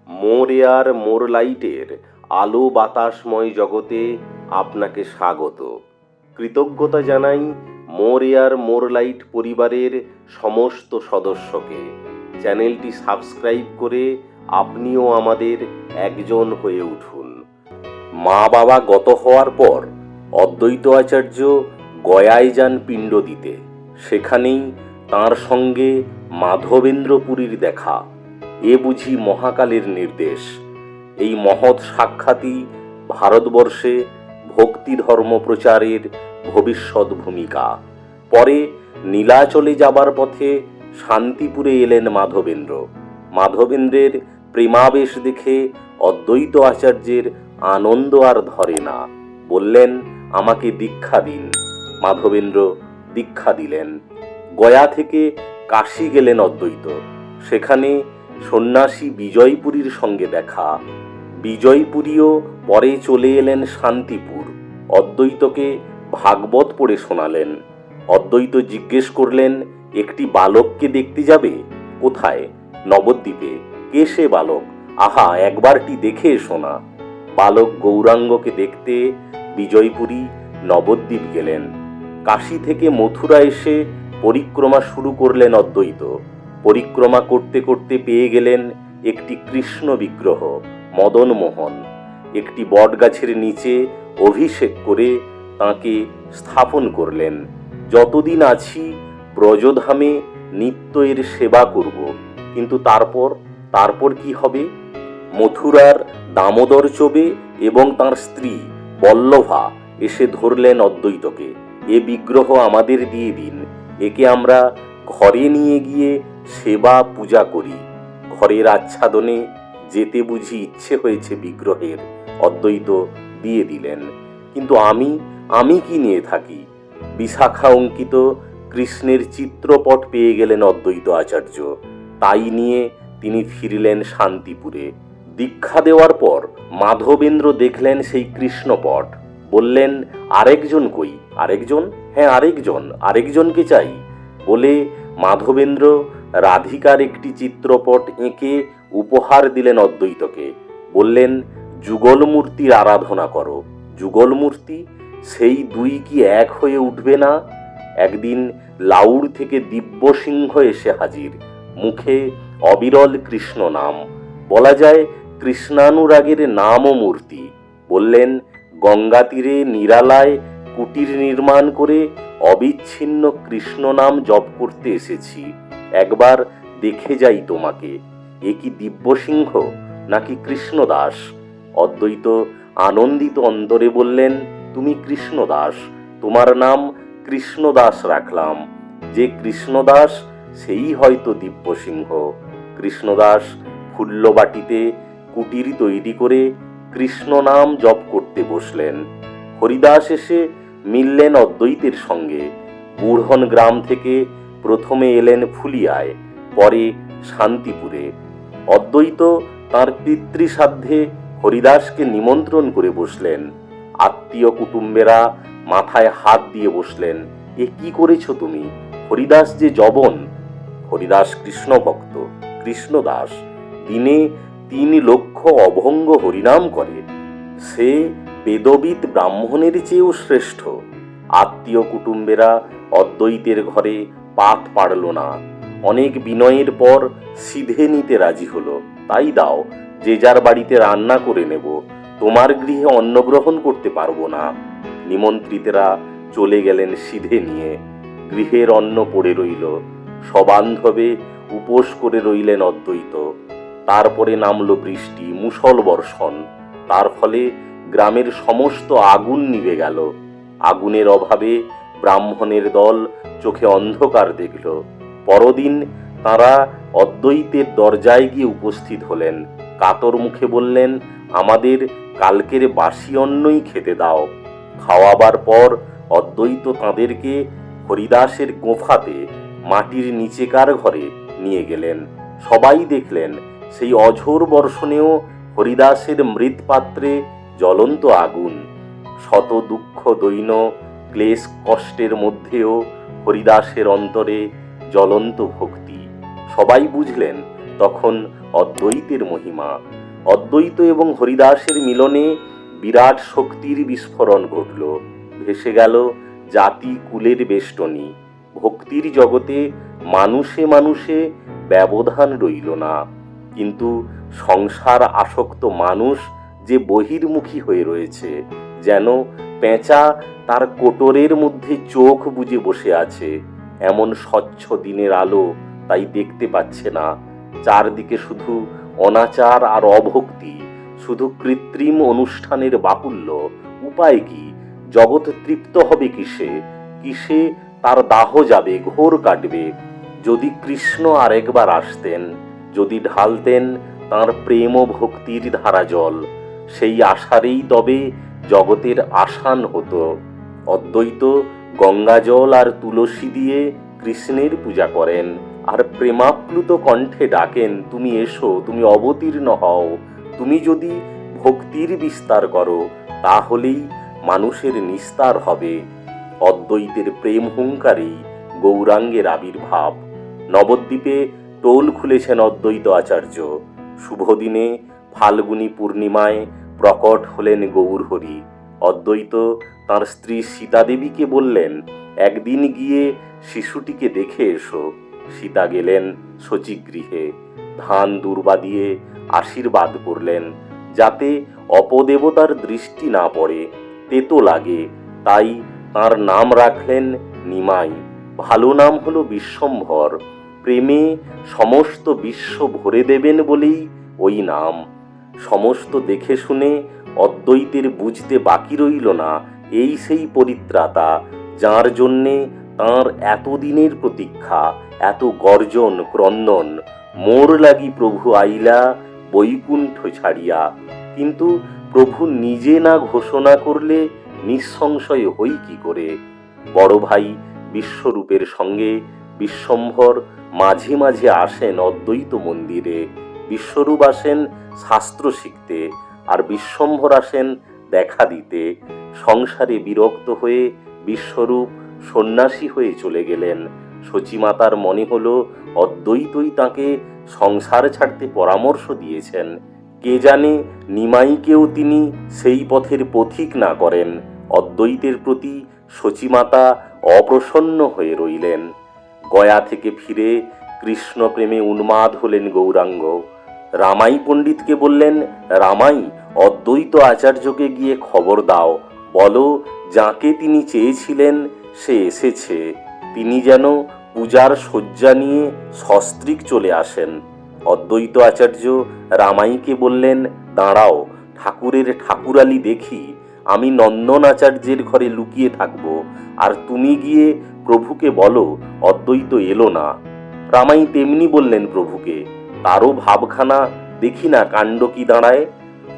মোর air মোর লাইটের আলো বাতাসময় জগতে আপনাকে স্বাগত। কৃতজ্ঞতা জানাই মোর এয়ার মোর লাইট পরিবারের সমস্ত সদস্যকে। চ্যানেলটি সাবস্ক্রাইব করে আপনিও আমাদের একজন হয়ে উঠুন। মা বাবা গত হওয়ার পর অদ্বৈত আচার্য গয়ায় যান পিণ্ড দিতে। সেখানেই তাঁর সঙ্গে মাধবেন্দ্রপুরীর দেখা। এ বুঝি মহাকালের নির্দেশ। এই মহৎ সাক্ষাৎই ভারতবর্ষে ভক্তি ধর্ম প্রচারের ভবিষ্যৎ ভূমিকা। পরে নীলাচলে যাবার পথে শান্তিপুরে এলেন মাধবেন্দ্র। মাধবেন্দ্রের প্রেমাবেশ দেখে অদ্বৈত আচার্যের আনন্দ আর ধরে না। বললেন, আমাকে দীক্ষা দিন। মাধবেন্দ্র দীক্ষা দিলেন। গয়া থেকে কাশী গেলেন অদ্বৈত। সেখানে সন্ন্যাসী বিজয়পুরীর সঙ্গে দেখা। বিজয়পুরীও পরে চলে এলেন শান্তিপুর। অদ্বৈতকে ভাগবত পড়ে শোনালেন। অদ্বৈত জিজ্ঞেস করলেন, একটি বালককে দেখতে যাবে? কোথায়? নবদ্বীপে। কে সে বালক? আহা, একবারটি দেখে এসো না। বালক গৌরাঙ্গকে দেখতে বিজয়পুরী নবদ্বীপ গেলেন। কাশী থেকে মথুরা এসে পরিক্রমা শুরু করলেন অদ্বৈত। পরিক্রমা করতে করতে পেয়ে গেলেন একটি কৃষ্ণ বিগ্রহ, মদন মোহন। একটি বটগাছের নিচে অভিষেক করে তাঁকে স্থাপন করলেন। যতদিন আছি ব্রজধামে নিত্য এর সেবা করব। কিন্তু তারপর কি হবে? মথুরার দামোদর চোবে এবং তাঁর স্ত্রী বল্লভা এসে ধরলেন অদ্বৈতকে। এ বিগ্রহ আমাদের দিয়ে দিন। একে আমরা ঘরে নিয়ে গিয়ে সেবা পূজা করি। ঘরের আচ্ছাদনে যেতে বুঝি ইচ্ছে হয়েছে বিগ্রহের। অদ্বৈত দিয়ে দিলেন। কিন্তু আমি কি নিয়ে থাকি? বিশাখা অঙ্কিত কৃষ্ণের চিত্রপট পেয়ে গেলেন অদ্বৈত আচার্য। তাই নিয়ে তিনি ফিরলেন শান্তিপুরে। দীক্ষা দেওয়ার পর মাধবেন্দ্র দেখলেন সেই কৃষ্ণপট। বললেন, আরেকজন কই? আরেকজন? হ্যাঁ, আরেকজনকে চাই। বলে মাধবেন্দ্র রাধিকার একটি চিত্রপট এঁকে উপহার দিলেন অদ্বৈতকে। বললেন, যুগল মূর্তির আরাধনা করো। যুগল মূর্তি? সেই দুই কি এক হয়ে উঠবে না? একদিন লাউড় থেকে দিব্যসিংহ এসে হাজির। মুখে অবিরল কৃষ্ণ নাম। বলা যায় কৃষ্ণানুরাগের নাম ও মূর্তি। বললেন, গঙ্গা তীরে নিরালায় কুটির নির্মাণ করে অবিচ্ছিন্ন কৃষ্ণ নাম জপ করতে এসেছি। একবার দেখে যাই তোমাকে। এ কি দিব্যসিংহ নাকি কৃষ্ণদাস? অদ্বৈত আনন্দিত অন্তরে বললেন, তুমি কৃষ্ণদাস। তোমার নাম কৃষ্ণদাস রাখলাম। যে কৃষ্ণদাস সেই হয়তো দিব্যসিংহ। কৃষ্ণদাস ফুল্লবাটিতে কুটির তৈরি করে কৃষ্ণ নাম জপ করতে বসলেন। হরিদাস এসে মিললেন অদ্বৈতের সঙ্গে। বুড়হন গ্রাম থেকে প্রথমে এলেন ফুলিয়ায়, পরে শান্তিপুরে। অদ্বৈত তাঁর পিতৃসাধ্যে হরিদাসকে নিমন্ত্রণ করে বসলেন। আত্মীয় কুটুম্বেরা মাথায় হাত দিয়ে বসলেন। এ কি করেছ তুমি? হরিদাস যে যবন। হরিদাস কৃষ্ণ ভক্ত, কৃষ্ণদাস। দিনে 3 লক্ষ অভঙ্গ হরিনাম করে। সে বেদবিদ ব্রাহ্মণের চেয়েও শ্রেষ্ঠ। আত্মীয় কুটুম্বেরা অদ্বৈতের ঘরে পাত পাড়ল না। অনেক বিনয়ের পর সিধে নিতে রাজি হলো। তাই দাও, যে যার বাড়িতে রান্না করে নেব। তোমার গৃহে অন্ন গ্রহণ করতে পারবো না। নিমন্ত্রিতেরা চলে গেলেন সিধে নিয়ে। গৃহের অন্ন পড়ে রইল। সবান্ধবে উপোস করে রইলেন অদ্বৈত। তারপরে নামল বৃষ্টি, মুষল বর্ষণ। তার ফলে গ্রামের সমস্ত আগুন নিভে গেল। আগুনের অভাবে ব্রাহ্মণের দল চোখে অন্ধকার দেখল। পরদিন তারা অদ্বৈতের দরজায় গিয়ে উপস্থিত হলেন। কাতর মুখে বললেন, আমাদের কালকের বাসি অন্নই খেতে দাও। খাওয়াবার পর অদ্বৈত তাঁদেরকে হরিদাসের গোফাতে মাটির নিচেকার ঘরে নিয়ে গেলেন। সবাই দেখলেন সেই অঝোর বর্ষণেও হরিদাসের মৃৎপাত্রে জ্বলন্ত আগুন। শত দুঃখ দৈন্য ক্লেশ কষ্টের মধ্যেও হরিদাসের অন্তরে জ্বলন্ত ভক্তি। সবাই বুঝলেন তখন অদ্বৈতের মহিমা। অদ্বৈত এবং হরিদাসের মিলনে বিরাট শক্তির বিস্ফোরণ ঘটল। ভেসে গেল জাতি কুলের বেষ্টনী। ভক্তির জগতে মানুষে মানুষে ব্যবধান রইল না। কিন্তু সংসার আসক্ত মানুষ যে বহির্মুখী হয়ে রয়েছে, যেন পেঁচা তার কোটরের মধ্যে চোখ বুজে বসে আছে। এমন স্বচ্ছ দিনের আলো তাই দেখতে পাচ্ছে না। চারদিকে শুধু অনাচার আর অভক্তি, শুধু কৃত্রিম অনুষ্ঠানের বাহুল্য। উপায় কি? জগৎ তৃপ্ত হবে কিসে? কিসে তার দাহ যাবে, ঘোর কাটবে? যদি কৃষ্ণ আরেকবার আসতেন, যদি ঢালতেন তাঁর প্রেম ও ভক্তির ধারা জল, সেই আশারেই তবে জগতের আসান হতো। অদ্বৈত গঙ্গাজল আর তুলসী দিয়ে কৃষ্ণের পূজা করেন, আর প্রেমাপ্লুত কণ্ঠে ডাকেন, তুমি এসো, তুমি অবতীর্ণ হও। তুমি যদি ভক্তির বিস্তার করো, তাহলেই মানুষের নিস্তার হবে। অদ্বৈতের প্রেম হুঙ্কারেই গৌরাঙ্গের আবির্ভাব। নবদ্বীপে টোল খুলেছেন অদ্বৈত আচার্য। শুভদিনে ফাল্গুনী পূর্ণিমায় প্রকট হলেন গৌরহরি। অদ্বৈত তাঁর স্ত্রী সীতাদেবীকে বললেন, একদিন গিয়ে শিশুটিকে দেখে এসো। সীতা গেলেন শচীগৃহে। ধান দূর্বা দিয়ে আশীর্বাদ করলেন, যাতে অপদেবতার দৃষ্টি না পড়ে, তেতো লাগে। তাই তাঁর নাম রাখলেন নিমাই। ভালো নাম হলো বিশ্বম্ভর। প্রেমে সমস্ত বিশ্ব ভরে দেবেন বলেই ওই নাম। সমস্ত দেখে শুনে অদ্বৈতের বুঝতে বাকি রইল না, এই সেই পরিত্রাতা, যার জন্যে তাঁর এতদিনের প্রতীক্ষা, এত গর্জন ক্রন্দন। মোর লাগি প্রভু আইলা বৈকুণ্ঠ ছাড়িয়া। কিন্তু প্রভু নিজে না ঘোষণা করলে নিঃসংশয় হই কি করে? বড় ভাই বিশ্বরূপের সঙ্গে বিশ্বম্ভর মাঝে মাঝে আসেন অদ্বৈত মন্দিরে। বিশ্বরূপ আসেন শাস্ত্র শিখতে, আর বিশ্বম্ভর আসেন দেখা দিতে। সংসারে বিরক্ত হয়ে বিশ্বরূপ সন্ন্যাসী হয়ে চলে গেলেন। শচীমাতার মনে হলো অদ্বৈতই তাঁকে সংসার ছাড়তে পরামর্শ দিয়েছেন। কে জানে নিমাইকেও তিনি সেই পথের পথিক না করেন। অদ্বৈতের প্রতি শচীমাতা অপ্রসন্ন হয়ে রইলেন। গয়া থেকে ফিরে কৃষ্ণ প্রেমে উন্মাদ হলেন গৌরাঙ্গ। রামাই পণ্ডিতকে বললেন, রামাই, অদ্বৈত আচার্যকে গিয়ে খবর দাও, বলো যাকে তিনি চেয়েছিলেন সে এসেছে। তিনি যেন পূজার শয্যা নিয়ে সস্ত্রীক চলে আসেন। অদ্বৈত আচার্য রামাইকে বললেন, দাঁড়াও, ঠাকুরের ঠাকুরালি দেখি। আমি নন্দন আচার্যের ঘরে লুকিয়ে থাকব, আর তুমি গিয়ে প্রভুকে বলো অদ্বৈত এলো না। রামাই তেমনি বললেন প্রভুকে। তারও ভাবখানা দেখি না কাণ্ড কি দাঁড়ায়।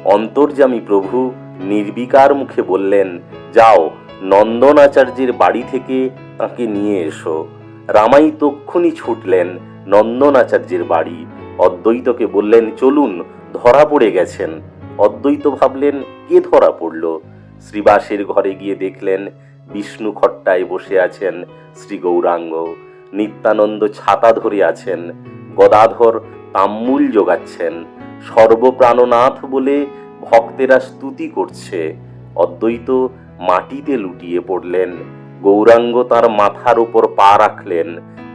অন্তর্যামী প্রভু নির্বিকার মুখে বললেন, যাও, নন্দন আচার্যের বাড়ি থেকে তাকে নিয়ে এসো। রামাই তক্ষুনি ছুটলেন নন্দন আচার্যের বাড়ি। অদ্বৈতকে বললেন, চলুন, ধরা পড়ে গেছেন। অদ্বৈত ভাবলেন, কে ধরা পড়ল? শ্রীবাসের ঘরে গিয়ে দেখলেন বিষ্ণু খট্টায় বসে আছেন শ্রী গৌরাঙ্গ। নিত্যানন্দ ছাতা ধরে আছেন, গদাধর তাম্বুল জোগাচ্ছেন, সর্বপ্রাণনাথ বলে ভক্তেরা স্তুতি করছে। অদ্বৈত মাটিতে লুটিয়ে পড়লেন। গৌরাঙ্গ তার মাথার উপর পা রাখলেন,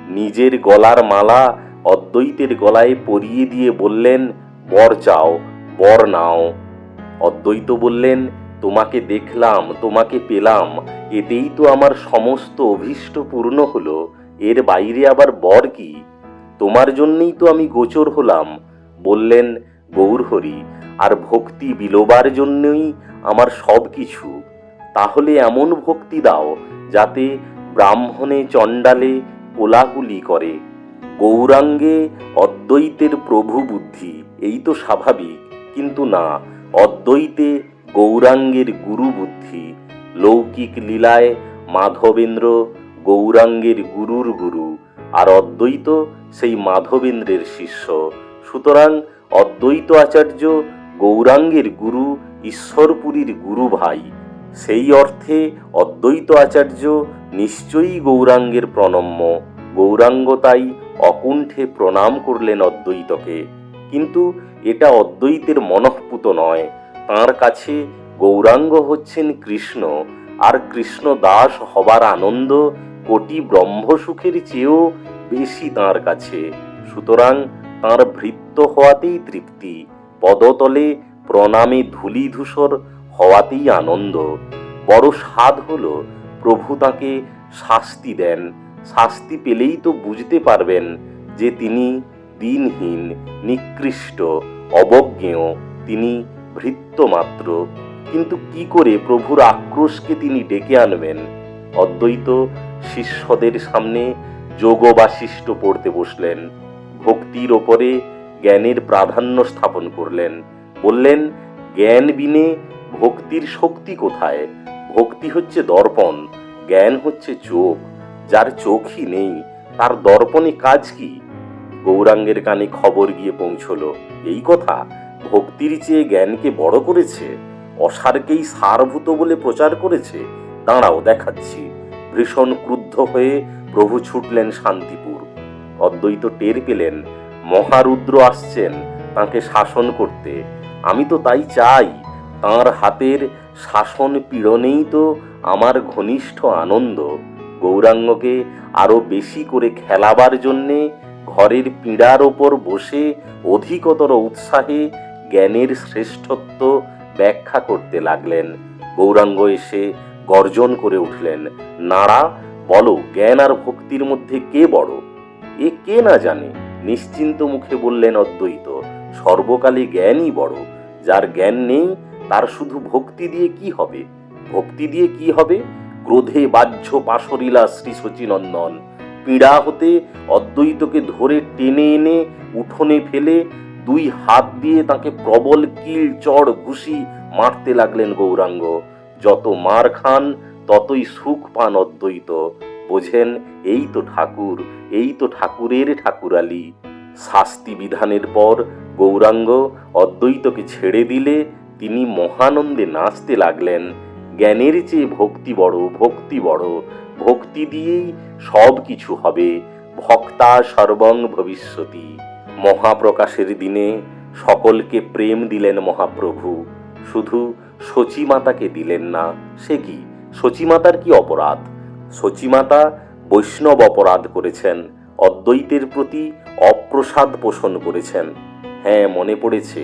নিজের গলার মালা অদ্বৈতের গলায় পরিয়ে দিয়ে বললেন, বর চাও, বর নাও। অদ্বৈত বললেন, তোমাকে দেখলাম, তোমাকে পেলাম, এতেই তো আমার সমস্ত অভীষ্ট পূর্ণ হলো। এর বাইরে আবার বর কি? তোমার জন্যই তো আমি গোচর হলাম। বললেন গৌরহরি, আর ভক্তি বিলোবার জন্যই আমার সব কিছু। তাহলে এমন ভক্তি দাও যাতে ব্রাহ্মণে চণ্ডালে কোলাকুলি করে। গৌরাঙ্গে অদ্বৈতের প্রভু বুদ্ধি, এই তো স্বাভাবিক। কিন্তু না, অদ্বৈতে গৌরাঙ্গের গুরু বুদ্ধি। লৌকিক লীলায় মাধবেন্দ্র গৌরাঙ্গের গুরুর গুরু, আর অদ্বৈত সেই মাধবেন্দ্রের শিষ্য। সুতরাং অদ্বৈত আচার্য গৌরাঙ্গের গুরু, ঈশ্বরপুরীর গুরু ভাই। সেই অর্থে অদ্বৈত আচার্য নিশ্চয়ই গৌরাঙ্গের প্রণম্য। গৌরাঙ্গ তাই অকুণ্ঠে প্রণাম করলেন অদ্বৈতকে। কিন্তু এটা অদ্বৈতের মনঃপুত নয়। তাঁর কাছে গৌরাঙ্গ হচ্ছেন কৃষ্ণ, আর কৃষ্ণ দাস হবার আনন্দ কোটি ব্রহ্মসুখের চেয়েও বেশি তাঁর কাছে। সুতরাং তাঁর ভৃত্য হওয়াতেই তৃপ্তি, পদতলে প্রণামে ধূলি ধূসর হওয়াতেই আনন্দ। বড় স্বাদ হলো প্রভু তাঁকে শাস্তি দেন। শাস্তি পেলেই তো বুঝতে পারবেন যে তিনি দিনহীন, নিকৃষ্ট, অবজ্ঞেয়, তিনি ভৃত্য মাত্র। কিন্তু কি করে প্রভুর আক্রোশকে তিনি ডেকে আনবেন? অদ্বৈত শিষ্যদের সামনে যোগ বাশিষ্ঠ পড়তে বসলেন। ভক্তির ওপরে জ্ঞানের প্রাধান্য স্থাপন করলেন। বললেন, জ্ঞান বিনে ভক্তির শক্তি কোথায়? ভক্তি হচ্ছে দর্পণ, জ্ঞান হচ্ছে চোখ। যার চোখই নেই তার দর্পণে কাজ কি? গৌরাঙ্গের কানে খবর গিয়ে পৌঁছল, এই কথা ভক্তির চেয়ে জ্ঞানকে বড় করেছে, অসারকেই সারভূত বলে প্রচার করেছে। দাঁড়াও দেখাচ্ছি। ভীষণ ক্রুদ্ধ হয়ে প্রভু ছুটলেন শান্তিপুর। অদ্বৈত টের পেলেন মহারুদ্র আসছেন তাঁকে শাসন করতে। আমি তো তাই চাই, তাঁর হাতের শাসন পীড়নেই তো আমার ঘনিষ্ঠ আনন্দ। গৌরাঙ্গকে আরো বেশি করে খেলাবার জন্যে ঘরের পীড়ার ওপর বসে অধিকতর উৎসাহে জ্ঞানের শ্রেষ্ঠত্ব ব্যাখ্যা করতে লাগলেন। গৌরাঙ্গ এসে গর্জন করে উঠলেন, নাড়া, বলো জ্ঞান আর ভক্তির মধ্যে কে বড়? এ কে না জানে? নিশ্চিন্ত মুখে বললেন অদ্বৈত, সর্বকালে জ্ঞানই বড়। যার জ্ঞান নেই তার শুধু ভক্তি দিয়ে কি হবে? ভক্তি দিয়ে কি হবে? ক্রোধে বাহ্য পাশরিলা শ্রী শচীনন্দন পীড়া হতে অদ্বৈতকে ধরে টেনে এনে উঠোনে ফেলে দুই হাত দিয়ে তাকে প্রবল কিল চড় ঘুষি মারতে লাগলেন গৌরাঙ্গ। যত মার খান ততই সুখ পান অদ্বৈত। বোঝেন, এই তো ঠাকুর, এই তো ঠাকুরের ঠাকুরালি। শাস্তি বিধানের পর গৌরাঙ্গ অদ্বৈতকে ছেড়ে দিলে তিনি মহানন্দে নাচতে লাগলেন। জ্ঞানের চেয়ে ভক্তি বড়, ভক্তি বড়, ভক্তি দিয়েই সব কিছু হবে। ভক্তা সর্বং ভবিষ্যতি। মহাপ্রকাশের দিনে সকলকে প্রেম দিলেন মহাপ্রভু, শুধু শচীমাতাকে দিলেন না। সে কি? শচীমাতার কি অপরাধ? শচীমাতা বৈষ্ণব অপরাধ করেছেন, অদ্বৈতের প্রতি অপ্রসাদ পোষণ করেছেন। হ্যাঁ, মনে পড়েছে,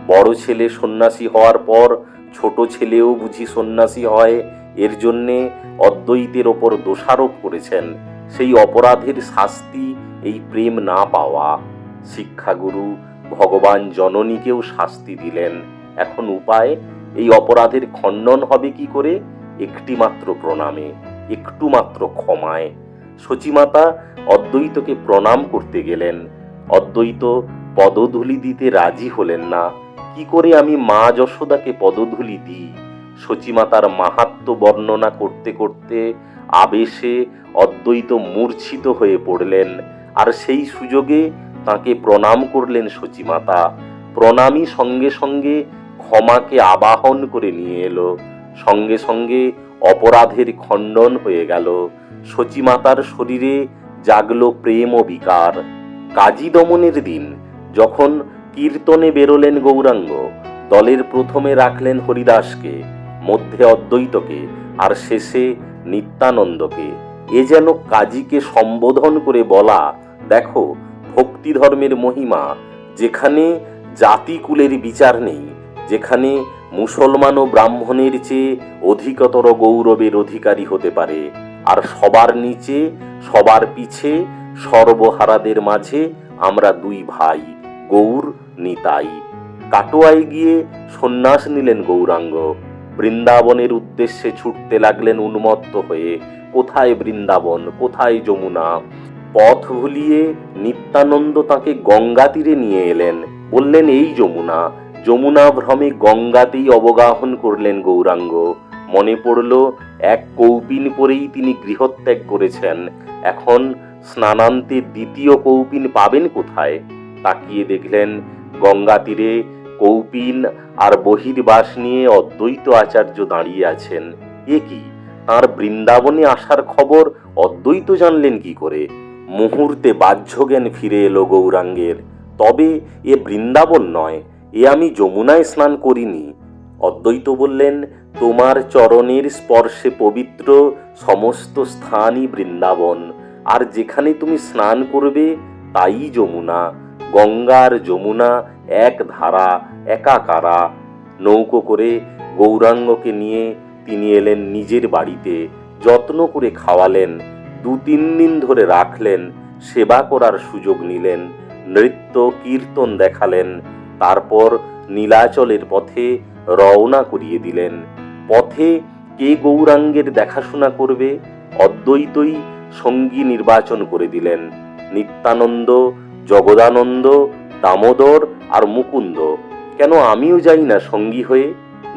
বড় ছেলে সন্ন্যাসী হওয়ার পর ছোট ছেলেও বুঝি সন্ন্যাসী হয়, এর জন্যে অদ্বৈতের ওপর দোষারোপ করেছেন। সেই অপরাধের শাস্তি এই প্রেম না পাওয়া। শিক্ষাগুরু ভগবান জননীকেও শাস্তি দিলেন। এখন উপায়? এই অপরাধের খণ্ডন হবে কি করে? একটি মাত্র প্রণামে, একটু মাত্র ক্ষমায়। শচীমাতা অদ্বৈতকে প্রণাম করতে গেলেন। অদ্বৈত পদধূলি দিতে রাজি হলেন না। কি করে আমি মা যশোদাকে পদধূলি দিই? শচীমাতার মাহাত্ম্য বর্ণনা করতে করতে আবেশে অদ্বৈত মূর্ছিত হয়ে পড়লেন। আর সেই সুযোগে তাকে প্রণাম করলেন শচীমাতা। প্রণামী সঙ্গে সঙ্গে ক্ষমাকে আবাহন করে নিয়ে এলো। সঙ্গে সঙ্গে অপরাধের খণ্ডন হয়ে গেল। শচীমাতার শরীরে জাগলো প্রেম ও বিকার। কাজী দমনের দিন যখন কীর্তনে বেরোলেন গৌরাঙ্গ, দলের প্রথমে রাখলেন হরিদাসকে, মধ্যে অদ্বৈতকে, আর শেষে নিত্যানন্দকে। এ যেন কাজীকে সম্বোধন করে বলা, দেখো ভক্তি ধর্মের মহিমা, যেখানে জাতিকুলের বিচার নেই, যেখানে মুসলমান ও ব্রাহ্মণের চেয়ে অধিকতর গৌরবের অধিকারী হতে পারে, আর সবার নিচে সবার পিছে সর্বহারাদের মাঝে আমরা দুই ভাই, গৌর নিতাই। কাটোয়ায় গিয়ে সন্ন্যাস নিলেন গৌরাঙ্গ। বৃন্দাবনের উদ্দেশ্যে ছুটতে লাগলেন উন্মত্ত হয়ে। কোথায় বৃন্দাবন, কোথায় যমুনা? পথ ভুলিয়ে নিত্যানন্দ তাকে গঙ্গা তীরে নিয়ে এলেন। বললেন, এই যমুনা। যমুনা ভ্রমে গঙ্গাতেই অবগাহন করলেন গৌরাঙ্গ। মনে পড়ল, এক কৌপিন পরেই তিনি গৃহত্যাগ করেছেন। এখন স্নানান্তে দ্বিতীয় কৌপিন পাবেন কোথায়? তাকিয়ে দেখলেন গঙ্গা তীরে কৌপিন আর বহির্বাস নিয়ে অদ্বৈত আচার্য দাঁড়িয়ে আছেন। এ কি? তাঁর বৃন্দাবনে আসার খবর অদ্বৈত জানলেন কি করে? মুহূর্তে বাহ্যজ্ঞান ফিরে এলো গৌরাঙ্গের। তবে এ বৃন্দাবন নয়, এ আমি যমুনায় স্নান করিনি। অদ্বৈত বললেন, তোমার চরণের স্পর্শে পবিত্র সমস্ত স্থানই বৃন্দাবন, আর যেখানে তুমি স্নান করবে তাই যমুনা। গঙ্গার যমুনা এক ধারা, একাকারা। নৌকো করে গৌরাঙ্গকে নিয়ে তিনি এলেন নিজের বাড়িতে, যত্ন করে খাওয়ালেন, 2-3 দিন ধরে রাখলেন, সেবা করার সুযোগ নিলেন, নৃত্য কীর্তন দেখালেন। তারপর নীলাচলের পথে রওনা করিয়ে দিলেন। পথে কে গৌরাঙ্গের দেখাশোনা করবে? অদ্বৈতই সঙ্গী নির্বাচন করে দিলেন। নিত্যানন্দ, জগদানন্দ, দামোদর আর মুকুন্দ। কেন আমিও যাই না সঙ্গী হয়ে?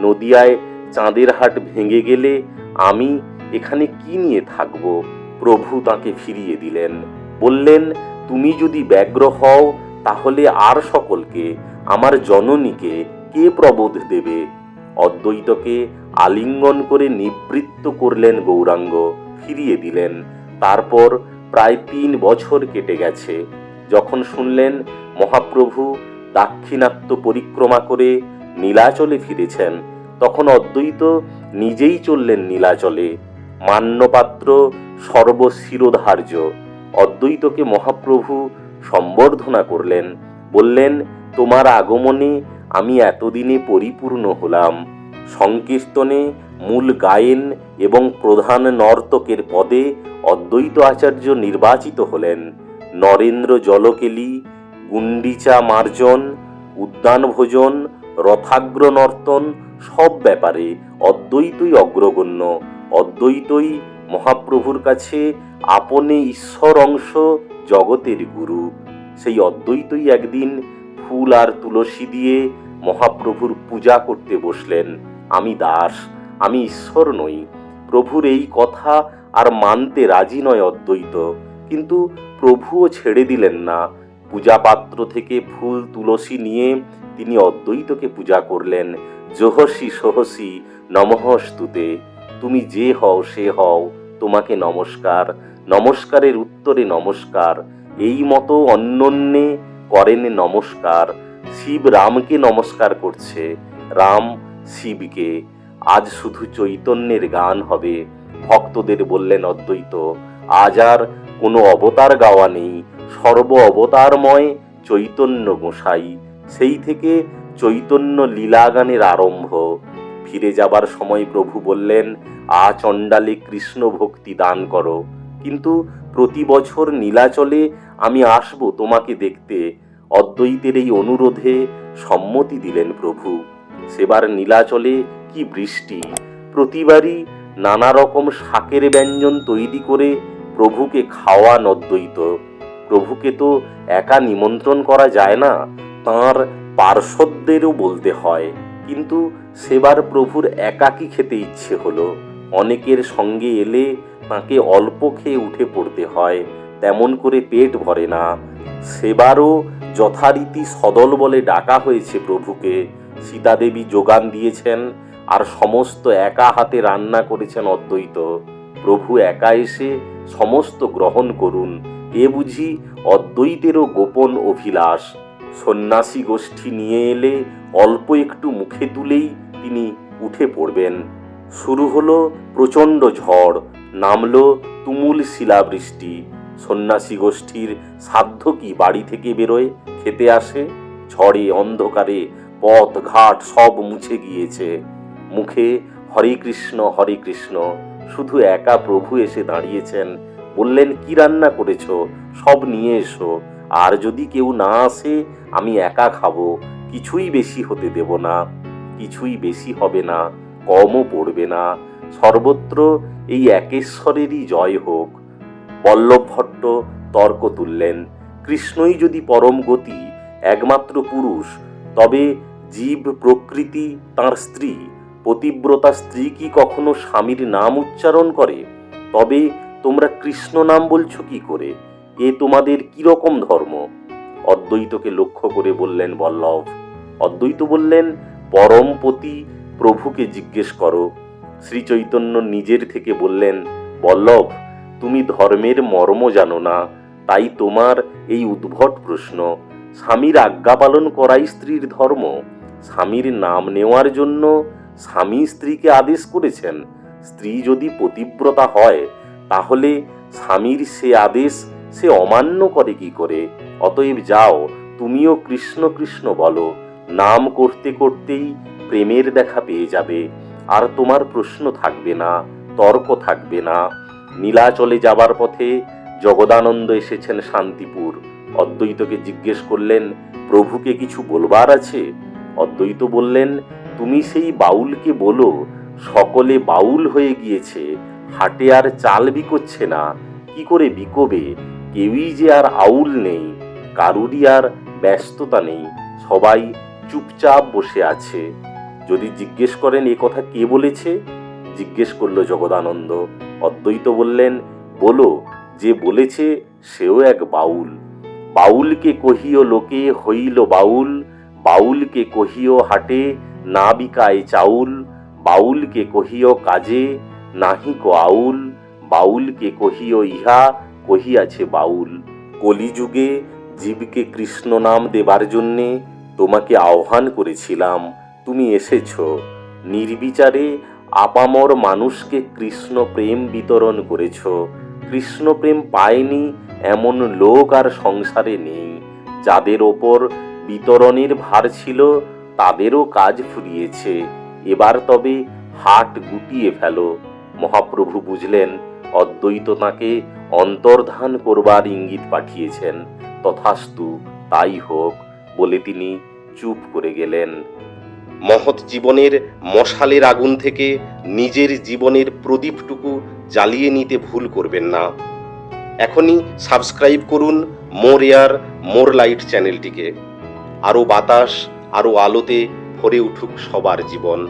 নদিয়ায় চাঁদের হাট ভেঙে গেলে আমি এখানে কি নিয়ে থাকব? প্রভু তাকে ফিরিয়ে দিলেন, বললেন, তুমি যদি ব্যগ্র হও তাহলে আর সকলকে, আমার জননীকে কে প্রবোধ দেবে? অদ্বৈতকে আলিঙ্গন করে নিবৃত্ত করলেন গৌরাঙ্গ, ফিরিয়ে দিলেন। তারপর প্রায় 3 বছর কেটে গেছে। যখন শুনলেন মহাপ্রভু দাক্ষিণাত্য পরিক্রমা করে নীলাচলে ফিরেছেন, তখন অদ্বৈত নিজেই চললেন নীলাচলে। মান্যপাত্র সর্বশিরোধার্য। অদ্বৈতকে মহাপ্রভু সম্বর্ধনা করলেন, বললেন, তোমার আগমনে আমি এতদিনে পরিপূর্ণ হলাম। সংকীর্তনে মূল গায়েন এবং প্রধান নর্তকের পদে অদ্বৈত আচার্য নির্বাচিত হলেন। নরেন্দ্র জলকেলি, গুন্ডিচা মার্জন, উদ্যান ভোজন, রথাগ্র নর্তন সব ব্যাপারে অদ্বৈতই অগ্রগণ্য। অদ্বৈতই মহাপ্রভুর কাছে আপনে ঈশ্বর অংশ, জগতের গুরু। সেই অদ্বৈতই একদিন ফুল আর তুলসী দিয়ে মহাপ্রভুর পূজা করতে বসলেন। আমি দাস, আমি ঈশ্বর নই। প্রভুর এই কথা আর মানতে রাজি নয় অদ্বৈত, কিন্তু প্রভুও ছেড়ে দিলেন না। পূজাপাত্র থেকে ফুল তুলসী নিয়ে তিনি অদ্বৈতকে পূজা করলেন। জোহসি সোহসি নমঃস্তুতে, তুমি যে হও সে হও, তোমাকে নমস্কার, নমস্কারের উত্তরে নমস্কার। এই মতো অন্যোন্যে করেন নমস্কার। শিব রামকে নমস্কার করছে, রাম শিবকে। আজ শুধু চৈতন্যের গান হবে। ভক্তদের বললেন অদ্বৈত, আজ আর কোনো অবতার গাওয়া নেই, সর্ব অবতারময় চৈতন্য গোসাই। সেই থেকে চৈতন্য লীলাগানের আরম্ভ। ফিরে যাবার সময় প্রভু বললেন, আচণ্ডালে কৃষ্ণ ভক্তি দান করো, কিন্তু প্রতি বছর নীলাচলে আমি আসব তোমাকে দেখতে। অদ্বৈতের এই অনুরোধে সম্মতি দিলেন প্রভু। সেবার নীলাচলে কি বৃষ্টি! প্রতিবারই নানা রকম শাকের ব্যঞ্জন তৈরি করে প্রভুকে খাওয়ান অদ্বৈত। প্রভুকে তো একা নিমন্ত্রণ করা যায় না, তাঁর পার্শ্বদেরও বলতে হয়। কিন্তু সেবার প্রভুর একাকী খেতে ইচ্ছে হলো। অনেকের সঙ্গে এলে তাকে অল্প খেয়ে উঠে পড়তে হয়, তেমন করে পেট ভরে না। সেবারও যথারীতি সদল বলে ডাকা হয়েছে প্রভুকে। সীতাদেবী যোগান দিয়েছেন, আর সমস্ত একা হাতে রান্না করেছেন অদ্বৈত। প্রভু একা এসে সমস্ত গ্রহণ করুন, এ বুঝি অদ্বৈতেরও গোপন অভিলাষ। সন্ন্যাসী গোষ্ঠী নিয়ে এলে অল্প একটু মুখে তুলেই তিনি উঠে পড়বেন। শুরু হলো প্রচণ্ড ঝড়, নামলো তুমুল শিলাবৃষ্টি। সন্ন্যাসী গোষ্ঠীর সাধ্য কি বাড়ি থেকে বেরোয় খেতে আসে? ঝড়ে অন্ধকারে পথ ঘাট সব মুছে গিয়েছে। মুখে হরে কৃষ্ণ হরে কৃষ্ণ। শুধু একা প্রভু এসে দাঁড়িয়েছেন, বললেন, কি রান্না করেছ? সব নিয়ে এসো। আর যদি কেউ না আসে আমি একা খাবো, কিছুই বেশি হতে দেব না। কিছুই বেশি হবে না, কমও পড়বে না। সর্বত্র এই একেশ্বরেরই জয় হোক। বল্লভ ভট্ট তর্ক তুললেন, কৃষ্ণই যদি পরম গতি, একমাত্র পুরুষ, তবে জীব প্রকৃতি তাঁর স্ত্রী। পতিব্রতা স্ত্রী কি কখনো স্বামীর নাম উচ্চারণ করে? তবে তোমরা কৃষ্ণ নাম বলছো কি করে? এ তোমাদের কিরকম ধর্ম? অদ্বৈতকে লক্ষ্য করে বললেন বল্লভ। অদ্বৈত বললেন, পরমপতি প্রভুকে জিজ্ঞেস করো। শ্রীচৈতন্য নিজের থেকে বললেন, বল্লভ, তুমি ধর্মের মর্ম জানো না, তাই তোমার এই উদ্ভট প্রশ্ন। স্বামীর আজ্ঞা পালন করাই স্ত্রীর ধর্ম। স্বামীর নাম নেওয়ার জন্য স্বামী স্ত্রীকে আদেশ করেছেন। স্ত্রী যদি পতিব্রতা হয় তাহলে স্বামীর সে আদেশ সে অমান্য করে কি করে? অতএব যাও, তুমিও কৃষ্ণ কৃষ্ণ বলো। নাম করতে করতেই প্রেমের দেখা পেয়ে যাবে, আর তোমার প্রশ্ন থাকবে না, তর্ক থাকবে না। নীলাচলে যাবার পথে জগদানন্দ এসেছেন শান্তিপুর। অদ্বৈতকে জিজ্ঞেস করলেন, প্রভুকে কিছু বলবার আছে? অদ্বৈত বললেন, তুমি সেই বাউলকে বলো, সকলে বাউল হয়ে গিয়েছে, হাটে আর চাল বিকোচ্ছে না। কি করে বিকোবে? কেউই যে আর আউল নেই, কারুরই আর ব্যস্ততা নেই, সবাই চুপচাপ বসে আছে। যদি জিজ্ঞেস করেন এ কথা কে বলেছে, জিজ্ঞেস করল জগদানন্দ। অদ্বৈত বললেন, বলো, যে বলেছে সেও এক বাউল। বাউলকে কহিও লোকে হইল বাউল, বাউলকে কহিও হাটে না বিকায় চাউল, বাউলকে কহিও কাজে নাহিক আউল, বাউলকে কহিও ইহা কহিয়াছে বাউল। কলিযুগে জীবকে কৃষ্ণ নাম দেবার জন্যে তোমাকে আহ্বান করেছিলাম, তুমি এসেছ। নির্বিচারে আপামর মানুষকে কৃষ্ণ প্রেম বিতরণ করেছ। কৃষ্ণ প্রেম পায়নি এমন লোক আর সংসারে নেই। যাদের ওপর বিতরণের ভার ছিল তাদেরও কাজ ফুরিয়েছে। এবার তবে হাট গুটিয়ে ফেলো। মহাপ্রভু বুঝলেন অদ্বৈত তাঁকে অন্তর্ধান করবার ইঙ্গিত পাঠিয়েছেন। তথাস্তু, তাই হোক বলে তিনি চুপ করে গেলেন। মহৎ জীবনের মশালের আগুন থেকে নিজের জীবনের প্রদীপটুকু জ্বালিয়ে নিতে ভুল করবেন না। এখনই সাবস্ক্রাইব করুন মোর এয়ার মোর লাইট চ্যানেলটিকে। আরও বাতাস, আরও আলোতে ভরে উঠুক সবার জীবন।